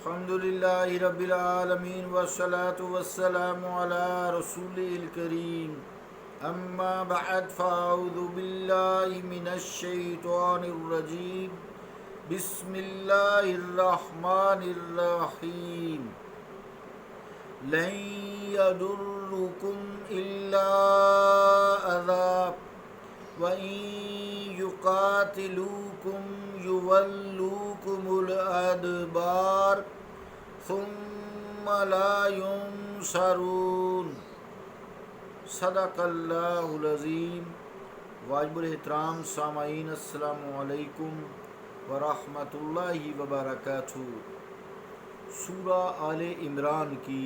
الحمد للہ رب العالمین والصلاة والسلام علی رسولہ الکریم اما بعد فاعوذ باللہ من الشیطان الرجیم بسم اللہ الرحمن الرحیم لن یضرکم الا اذی وَإِن يُقَاتِلُوكُمْ يُوَلُّوكُمُ الْأَدْبَارَ ثُمَّ لَا يُنصَرُونَ۔ صدق اللہ العظیم۔ واجب الاحترام سامعین، السلام علیکم ورحمۃ اللہ وبرکاتہ۔ سورہ آل عمران کی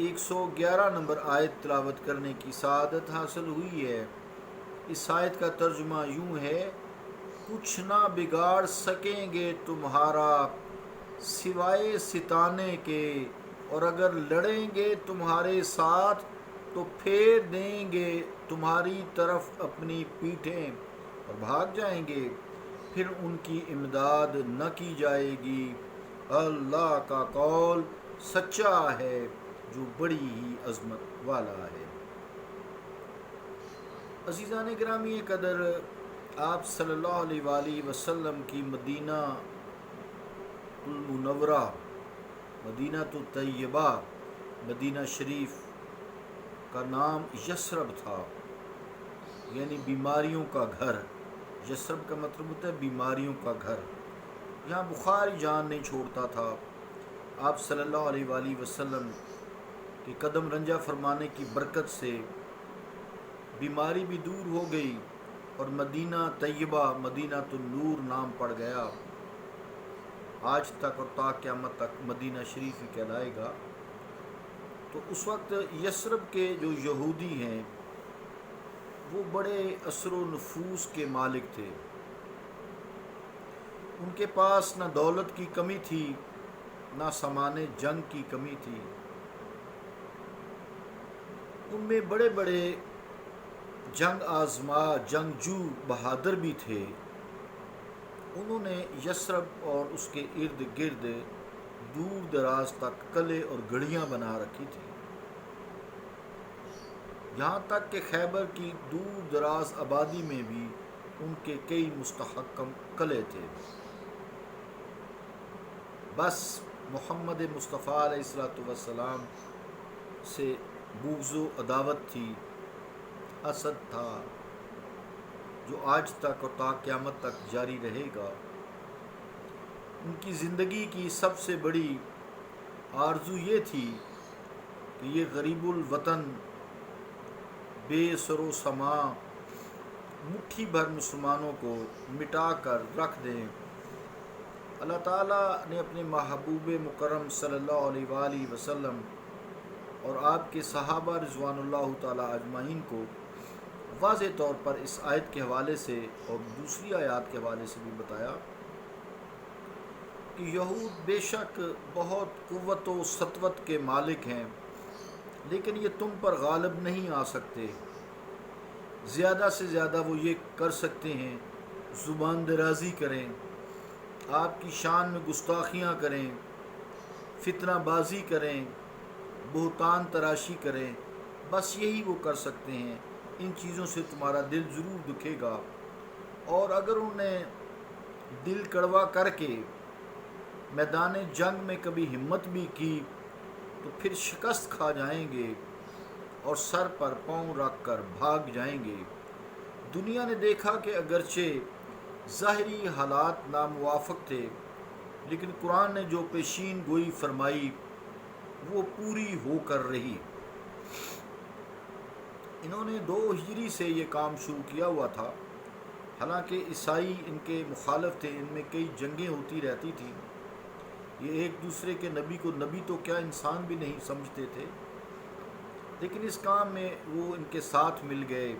111 نمبر آیت تلاوت کرنے کی سعادت حاصل ہوئی ہے۔ اس آیت کا ترجمہ یوں ہے: کچھ نہ بگاڑ سکیں گے تمہارا سوائے ستانے کے، اور اگر لڑیں گے تمہارے ساتھ تو پھیر دیں گے تمہاری طرف اپنی پیٹھیں اور بھاگ جائیں گے، پھر ان کی امداد نہ کی جائے گی۔ اللہ کا قول سچا ہے جو بڑی ہی عظمت والا ہے۔ عزیزان گرامی قدر، آپ صلی اللہ علیہ وآلہ وسلم کی مدینہ المنورہ، مدینہ طیبہ، مدینہ شریف کا نام یثرب تھا، یعنی بیماریوں کا گھر۔ یثرب کا مطلب ہوتا ہے بیماریوں کا گھر۔ یہاں بخار جان نہیں چھوڑتا تھا۔ آپ صلی اللہ علیہ وآلہ وسلم کے قدم رنجہ فرمانے کی برکت سے بیماری بھی دور ہو گئی، اور مدینہ طیبہ مدینہ النور نام پڑ گیا۔ آج تک اور تا قیامت تک مدینہ شریف ہی کہلائے گا۔ تو اس وقت یثرب کے جو یہودی ہیں وہ بڑے اثر و نفوذ کے مالک تھے۔ ان کے پاس نہ دولت کی کمی تھی، نہ سامان جنگ کی کمی تھی۔ ان میں بڑے بڑے جنگ آزما جنگجو بہادر بھی تھے۔ انہوں نے یثرب اور اس کے ارد گرد دور دراز تک قلعے اور گڑھیاں بنا رکھی تھی، یہاں تک کہ خیبر کی دور دراز آبادی میں بھی ان کے کئی مستحکم قلعے تھے۔ بس محمد مصطفیٰ علیہ السلام سے بغض و عداوت تھی، حسد تھا، جو آج تک اور تا قیامت تک جاری رہے گا۔ ان کی زندگی کی سب سے بڑی آرزو یہ تھی کہ یہ غریب الوطن، بے سر و سماں، مٹھی بھر مسلمانوں کو مٹا کر رکھ دیں۔ اللہ تعالیٰ نے اپنے محبوب مکرم صلی اللہ علیہ وآلہ وسلم اور آپ کے صحابہ رضوان اللہ تعالیٰ اجمعین کو واضح طور پر اس آیت کے حوالے سے اور دوسری آیات کے حوالے سے بھی بتایا کہ یہود بے شک بہت قوت و سطوت کے مالک ہیں، لیکن یہ تم پر غالب نہیں آ سکتے۔ زیادہ سے زیادہ وہ یہ کر سکتے ہیں زبان درازی کریں، آپ کی شان میں گستاخیاں کریں، فتنہ بازی کریں، بہتان تراشی کریں، بس یہی وہ کر سکتے ہیں۔ ان چیزوں سے تمہارا دل ضرور دکھے گا، اور اگر انہوں نے دل کڑوا کر کے میدان جنگ میں کبھی ہمت بھی کی تو پھر شکست کھا جائیں گے اور سر پر پاؤں رکھ کر بھاگ جائیں گے۔ دنیا نے دیکھا کہ اگرچہ ظاہری حالات ناموافق تھے، لیکن قرآن نے جو پیشین گوئی فرمائی وہ پوری ہو کر رہی۔ انہوں نے 2 ہجری سے یہ کام شروع کیا ہوا تھا، حالانکہ عیسائی ان کے مخالف تھے، ان میں کئی جنگیں ہوتی رہتی تھیں۔ یہ ایک دوسرے کے نبی کو نبی تو کیا انسان بھی نہیں سمجھتے تھے، لیکن اس کام میں وہ ان کے ساتھ مل گئے۔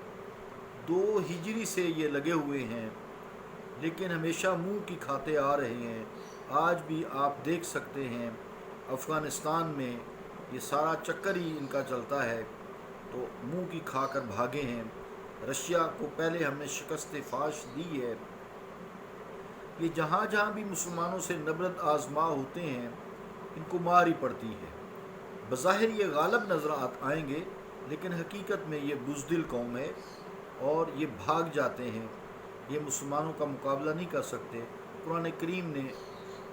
2 ہجری سے یہ لگے ہوئے ہیں، لیکن ہمیشہ منہ کی کھاتے آ رہے ہیں۔ آج بھی آپ دیکھ سکتے ہیں افغانستان میں یہ سارا چکر ہی ان کا چلتا ہے، تو منہ کی کھا کر بھاگے ہیں۔ رشیا کو پہلے ہم نے شکست فاش دی ہے، یہ جہاں جہاں بھی مسلمانوں سے نبرد آزما ہوتے ہیں ان کو مار ہی پڑتی ہے۔ بظاہر یہ غالب نظر آئیں گے لیکن حقیقت میں یہ بزدل قوم ہے اور یہ بھاگ جاتے ہیں، یہ مسلمانوں کا مقابلہ نہیں کر سکتے۔ قرآن کریم نے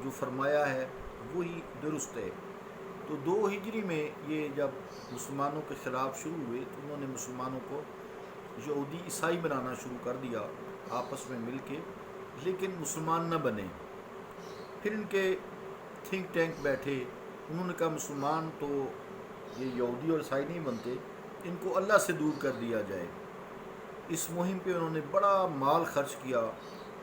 جو فرمایا ہے وہی درست ہے۔ تو 2 ہجری میں یہ جب مسلمانوں کے خلاف شروع ہوئے تو انہوں نے مسلمانوں کو یہودی عیسائی بنانا شروع کر دیا آپس میں مل کے، لیکن مسلمان نہ بنے۔ پھر ان کے تھنک ٹینک بیٹھے، انہوں نے کہا مسلمان تو یہ یہودی اور عیسائی نہیں بنتے، ان کو اللہ سے دور کر دیا جائے۔ اس مہم پہ انہوں نے بڑا مال خرچ کیا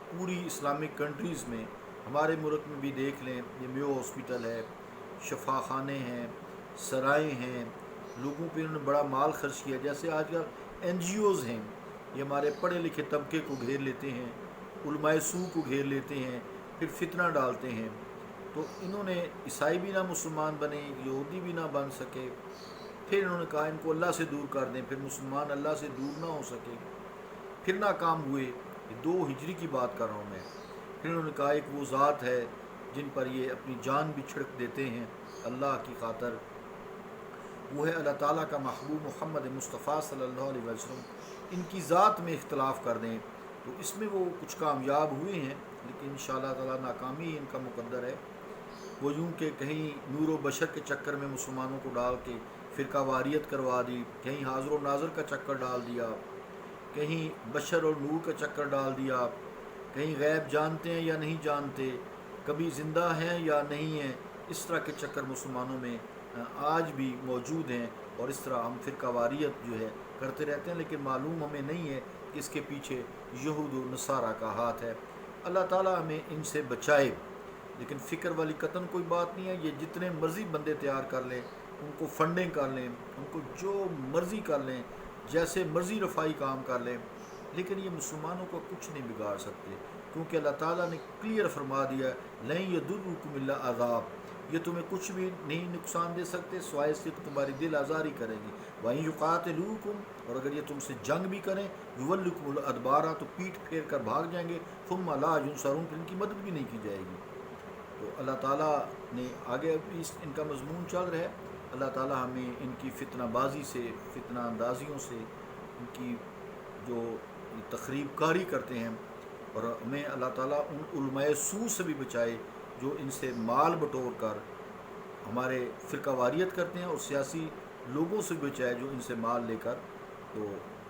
پوری اسلامک کنٹریز میں۔ ہمارے ملک میں بھی دیکھ لیں، یہ میو ہاسپٹل ہے، شفا خانے ہیں، سرائیں ہیں، لوگوں پہ انہوں نے بڑا مال خرچ کیا۔ جیسے آج کل NGOs ہیں، یہ ہمارے پڑھے لکھے طبقے کو گھیر لیتے ہیں، علماء سو کو گھیر لیتے ہیں، پھر فتنہ ڈالتے ہیں۔ تو انہوں نے عیسائی بھی نہ مسلمان بنے، یہودی بھی نہ بن سکے۔ پھر انہوں نے کہا ان کو اللہ سے دور کر دیں، پھر مسلمان اللہ سے دور نہ ہو سکے، پھر ناکام ہوئے۔ یہ 2 ہجری کی بات کر رہا ہوں میں۔ پھر انہوں نے کہا ایک وہ ذات ہے جن پر یہ اپنی جان بھی چھڑک دیتے ہیں اللہ کی خاطر، وہ ہے اللہ تعالیٰ کا محبوب محمد مصطفیٰ صلی اللہ علیہ وسلم، ان کی ذات میں اختلاف کر دیں۔ تو اس میں وہ کچھ کامیاب ہوئے ہیں لیکن انشاءاللہ تعالیٰ ناکامی ان کا مقدر ہے۔ وہ یوں کہ کہیں نور و بشر کے چکر میں مسلمانوں کو ڈال کے فرقہ واریت کروا دی، کہیں حاضر و ناظر کا چکر ڈال دیا، کہیں بشر اور نور کا چکر ڈال دیا، کہیں غیب جانتے ہیں یا نہیں جانتے، کبھی زندہ ہیں یا نہیں ہیں۔ اس طرح کے چکر مسلمانوں میں آج بھی موجود ہیں اور اس طرح ہم فرقہ واریت جو ہے کرتے رہتے ہیں، لیکن معلوم ہمیں نہیں ہے کہ اس کے پیچھے یہود و نصارہ کا ہاتھ ہے۔ اللہ تعالیٰ ہمیں ان سے بچائے۔ لیکن فکر والی قطن کوئی بات نہیں ہے، یہ جتنے مرضی بندے تیار کر لیں، ان کو فنڈنگ کر لیں، ان کو جو مرضی کر لیں، جیسے مرضی رفائی کام کر لیں، لیکن یہ مسلمانوں کو کچھ نہیں بگاڑ سکتے، کیونکہ اللہ تعالیٰ نے کلیئر فرما دیا ہے لَن يَضُرُّكُمْ إِلَّا عَذَابٌ، یہ تمہیں کچھ بھی نہیں نقصان دے سکتے سوائے اس کے کہ تمہاری دل آزاری کریں گی۔ وَإِن يُقَاتِلُوكُمْ، اور اگر یہ تم سے جنگ بھی کریں، يُوَلُّكُمُ الْأَدْبَارَ، تو پیٹھ پھیر کر بھاگ جائیں گے، ثُمَّ لَا يُنصَرُونَ، پھر ان کی مدد بھی نہیں کی جائے گی۔ تو اللہ تعالیٰ نے آگے بھی ان کا مضمون چل رہا ہے۔ اللہ تعالیٰ ہمیں ان کی فتنہ بازی سے، فتنہ اندازیوں سے، ان کی جو تخریب کاری کرتے ہیں، اور ہمیں اللہ تعالیٰ ان علماء سو سے بھی بچائے جو ان سے مال بٹور کر ہمارے فرقہ واریت کرتے ہیں، اور سیاسی لوگوں سے بھی بچائے جو ان سے مال لے کر تو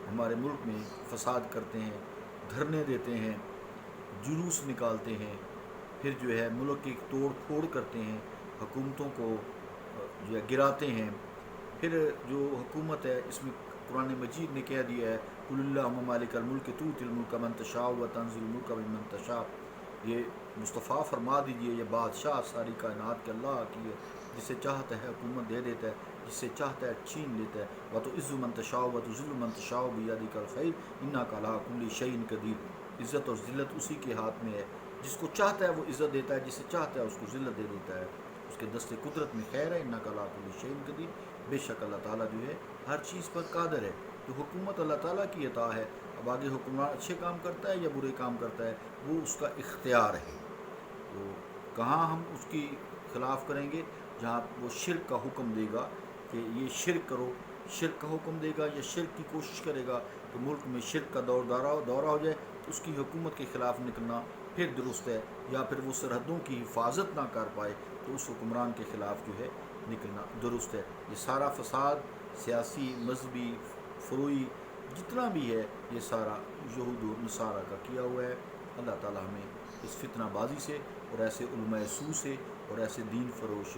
ہمارے ملک میں فساد کرتے ہیں، دھرنے دیتے ہیں، جلوس نکالتے ہیں، پھر جو ہے ملک کی توڑ پھوڑ کرتے ہیں، حکومتوں کو جو ہے گراتے ہیں۔ پھر جو حکومت ہے اس میں قرآن مجید نے کہہ دیا ہے قُلِ اللَّهُمَّ مَالِكَ الْمُلْكِ تُؤْتِي الْمُلْكَ مَن تَشَاءُ وَتَنزِعُ الْمُلْكَ مِمَّن تَشَاءُ، یہ مصطفیٰ فرما دیجئے یہ بادشاہ ساری کائنات کے اللہ کی ہے، جسے چاہتا ہے حکومت دے دیتا ہے، جس سے چاہتا ہے چھین لیتا ہے۔ وَتُعِزُّ مَن تَشَاءُ وَتُذِلُّ مَن تَشَاءُ بِيَدِكَ الْخَيْرُ إِنَّكَ عَلَىٰ كُلِّ شَيْءٍ قَدِيرٌ، عزت اور ذلت اسی کے ہاتھ میں ہے، جس کو چاہتا ہے وہ عزت دیتا ہے، جسے چاہتا ہے اس کو ذلت دے دیتا ہے، اس کے دست قدرت میں خیر ہے۔ إِنَّكَ عَلَىٰ كُلِّ شَيْءٍ قَدِيرٌ، بے شک اللہ تعالیٰ جو ہے ہر چیز پر قادر ہے۔ تو حکومت اللہ تعالیٰ کی عطا ہے، اب آگے حکمران اچھے کام کرتا ہے یا برے کام کرتا ہے وہ اس کا اختیار ہے۔ تو کہاں ہم اس کی خلاف کریں گے؟ جہاں وہ شرک کا حکم دے گا کہ یہ شرک کرو، شرک کا حکم دے گا یا شرک کی کوشش کرے گا تو ملک میں شرک کا دورہ ہو جائے تو اس کی حکومت کے خلاف نکلنا پھر درست ہے، یا پھر وہ سرحدوں کی حفاظت نہ کر پائے تو اس حکمران کے خلاف جو ہے نکلنا درست ہے۔ یہ سارا فساد سیاسی، مذہبی، فروئی جتنا بھی ہے یہ سارا یہود و نصارہ کا کیا ہوا ہے۔ اللہ تعالیٰ ہمیں اس فتنہ بازی سے اور ایسے علماء سو سے اور ایسے دین فروش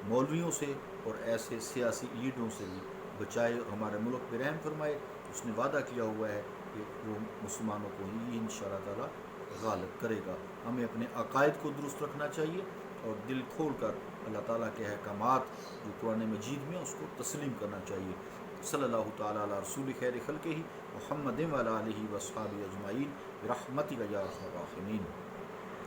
مولویوں سے اور ایسے سیاسی لیڈروں سے بھی بچائے اور ہمارے ملک پہ رحم فرمائے۔ اس نے وعدہ کیا ہوا ہے کہ وہ مسلمانوں کو ہی انشاءاللہ تعالیٰ غالب کرے گا۔ ہمیں اپنے عقائد کو درست رکھنا چاہیے اور دل کھول کر اللہ تعالیٰ کے احکامات جو قرآن مجید میں اس کو تسلیم کرنا چاہیے۔ صلی اللہ تعالیٰ علی رسول خیر خلقہ محمد وعلی آلہ واصحابہ اجمعین برحمتک یا ارحم الراحمین۔